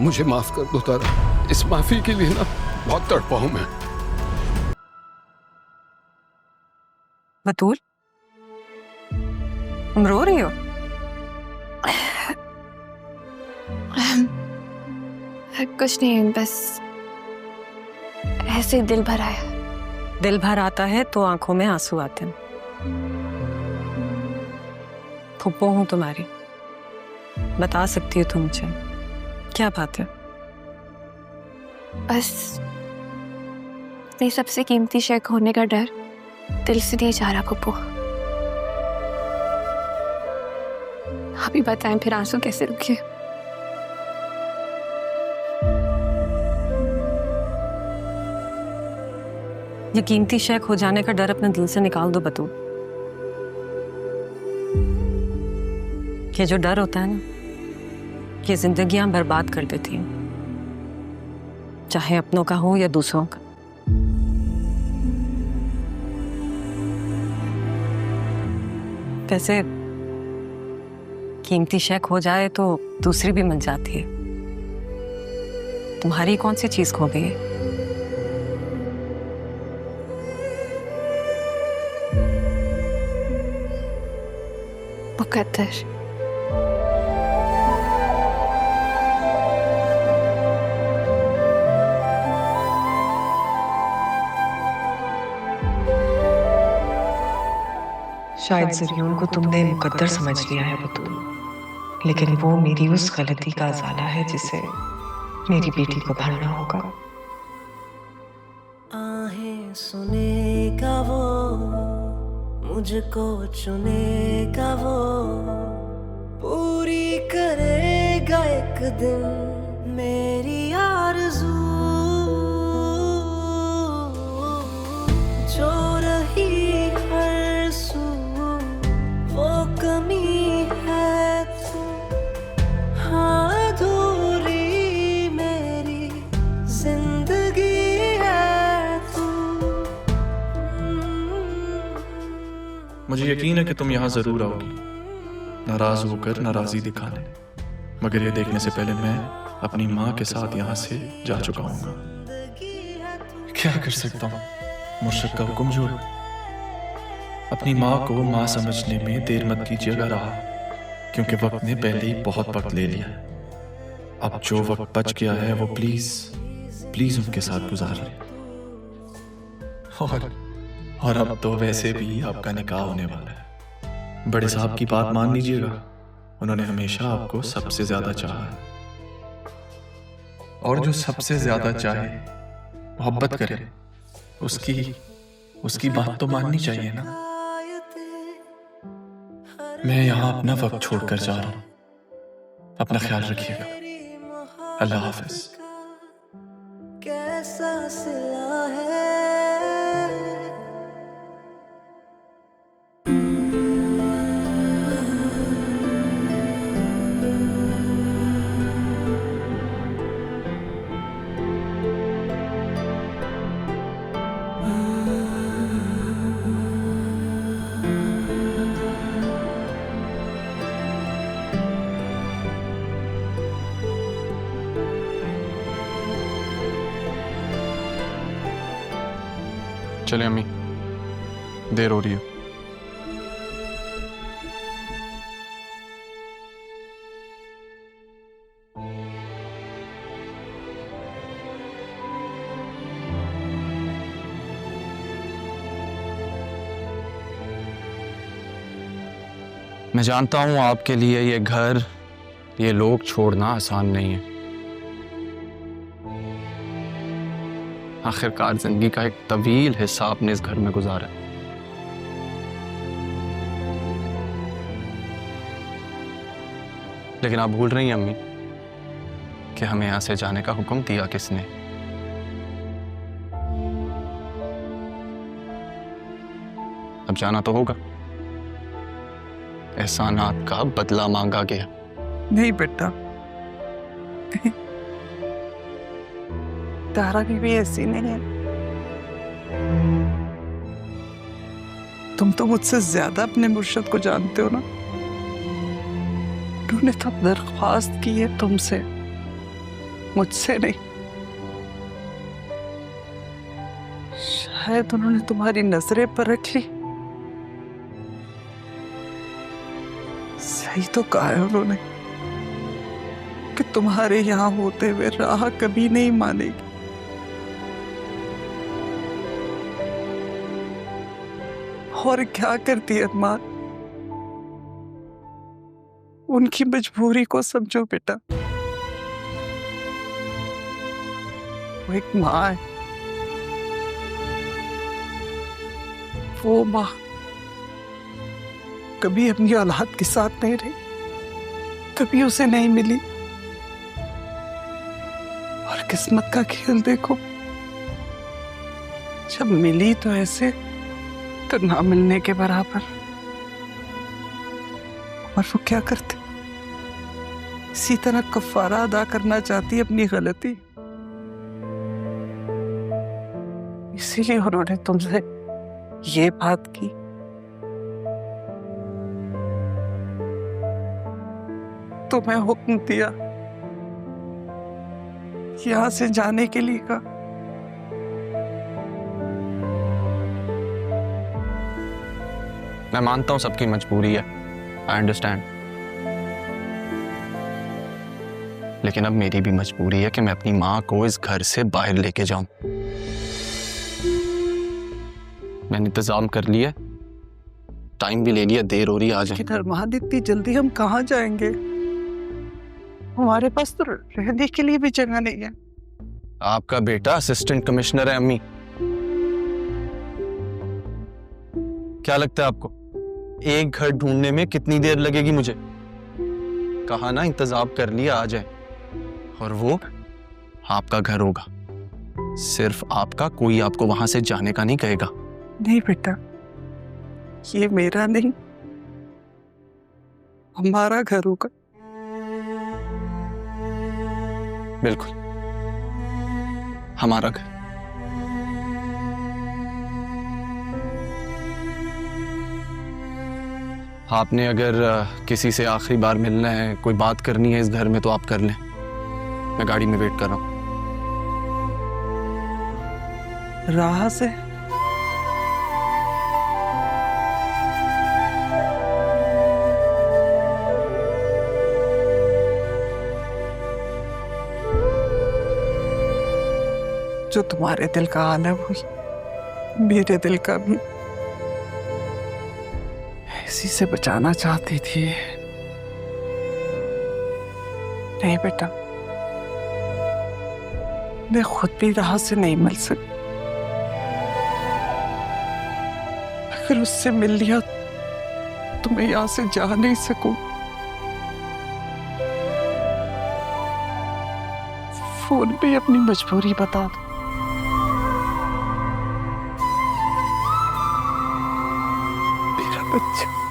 मुझे माफ कर दो तारा, इस माफी के लिए ना बहुत तड़पा हूं मैं। बतूल, तुम रो रही हो? कुछ नहीं, बस ऐसे दिल भर आया। दिल भर आता है तो आंखों में आंसू आते हैं। फुप्पो हूं तुम्हारी, बता सकती हो तुम मुझे क्या बात है? बस अपनी सबसे कीमती शय खोने का डर दिल से नहीं जा रहा फुप्पो। आप ही बताएं फिर आंसू कैसे रुके। ये कीमती शय खो जाने का डर अपने दिल से निकाल दो बतूल। ये जो डर होता है ना, ये जिंदगियां बर्बाद कर देती हैं, चाहे अपनों का हो या दूसरों का। वैसे कीमती शय खो जाए तो दूसरी भी मिल जाती है। तुम्हारी कौन सी चीज खो गई है? मुकद्दर। शायद ज़रियून को तुमने मुकद्दर समझ लिया है बतूल, लेकिन वो मेरी उस गलती का अज़ाला है जिसे मेरी बेटी को भरना होगा। आहें सुनेगा वो, मुझको चुनेगा वो, पूरी करेगा एक दिन मेरी आरज़ू। जो रही हर सू वो कमी है तू, हाँ अधूरी मेरी जिंदगी है तू। मुझे यकीन है कि तुम यहाँ जरूर आओगी, नाराज होकर नाराजी दिखाने, मगर ये देखने से पहले मैं अपनी माँ के साथ यहाँ से जा चुका हूँ। क्या कर सकता हूँ, मुर्शिद का हुक्म जो है। अपनी माँ को माँ समझने में देर मत कीजिएगा रहा, क्योंकि वक्त ने पहले ही बहुत वक्त ले लिया है। अब जो वक्त बच गया है वो प्लीज प्लीज उनके साथ गुजार लें। और अब तो वैसे भी आपका निकाह होने वाला है। बड़े साहब की बात मान लीजिएगा, उन्होंने हमेशा आपको सबसे ज्यादा चाहा है, और जो सबसे ज्यादा चाहे मोहब्बत करे उसकी बात तो माननी चाहिए ना। मैं यहाँ अपना वक्त छोड़कर जा रहा हूँ, अपना ख्याल रखिएगा। अल्लाह हाफिज। कैसा सिला है चले अम्मी, देर हो रही है। मैं जानता हूं आपके लिए ये घर, ये लोग छोड़ना आसान नहीं है। आखिरकार जिंदगी का एक तवील हिस्सा आपने इस घर में गुजारा है। लेकिन आप भूल रही हैं अम्मी कि हमें यहां से जाने का हुक्म दिया किसने? अब जाना तो होगा, एहसानात का बदला मांगा गया। नहीं बेटा, तारा भी ऐसी नहीं है। तुम तो मुझसे ज्यादा अपने मुर्शिद को जानते हो ना। उन्होंने तब दरख्वास्त की है तुमसे मुझसे नहीं, शायद उन्होंने तुम्हारी नजरें परख ली। सही तो कहा है उन्होंने कि तुम्हारे यहाँ होते हुए राह कभी नहीं मानेगी। और क्या करती है अरमान, उनकी मजबूरी को समझो बेटा। वो एक माँ है, वो माँ कभी अपनी औलाद के साथ नहीं रही, कभी उसे नहीं मिली। और किस्मत का खेल देखो, जब मिली तो ऐसे, तो ना मिलने के बराबर। और वो क्या करते, इसी तरह कफारा अदा करना चाहती अपनी गलती। इसीलिए उन्होंने तुमसे ये बात की। तुम्हें हुक्म दिया, यहां से जाने के लिए कहा। मैं मानता हूं सबकी मजबूरी है, आई अंडरस्टैंड, लेकिन अब मेरी भी मजबूरी है कि मैं अपनी मां को इस घर से बाहर लेके जाऊं। मैंने इंतजाम कर लिया, टाइम भी ले लिया, देर हो रही, आ जाए। अरमान इतनी जल्दी हम कहाँ जाएंगे? हमारे पास तो रहने के लिए भी जगह नहीं है। आपका बेटा असिस्टेंट कमिश्नर है अम्मी, क्या लगता है आपको एक घर ढूंढने में कितनी देर लगेगी मुझे? कहा ना इंतजाम कर लिया, आ जाए। और वो आपका घर होगा, सिर्फ आपका, कोई आपको वहां से जाने का नहीं कहेगा। नहीं बेटा, ये मेरा नहीं, हमारा घर होगा। बिल्कुल, हमारा घर। आपने अगर किसी से आखिरी बार मिलना है, कोई बात करनी है इस घर में, तो आप कर लें, मैं गाड़ी में वेट कर रहा हूं। राह से जो तुम्हारे दिल का आलम हुई, मेरे दिल का भी इसी से बचाना चाहती थी। नहीं बेटा, मैं खुद भी राह से नहीं मिल सकती। अगर उससे मिल लिया तो मैं यहां से जा नहीं सकूं। फोन पे अपनी मजबूरी बता दो। मेरा बच्चा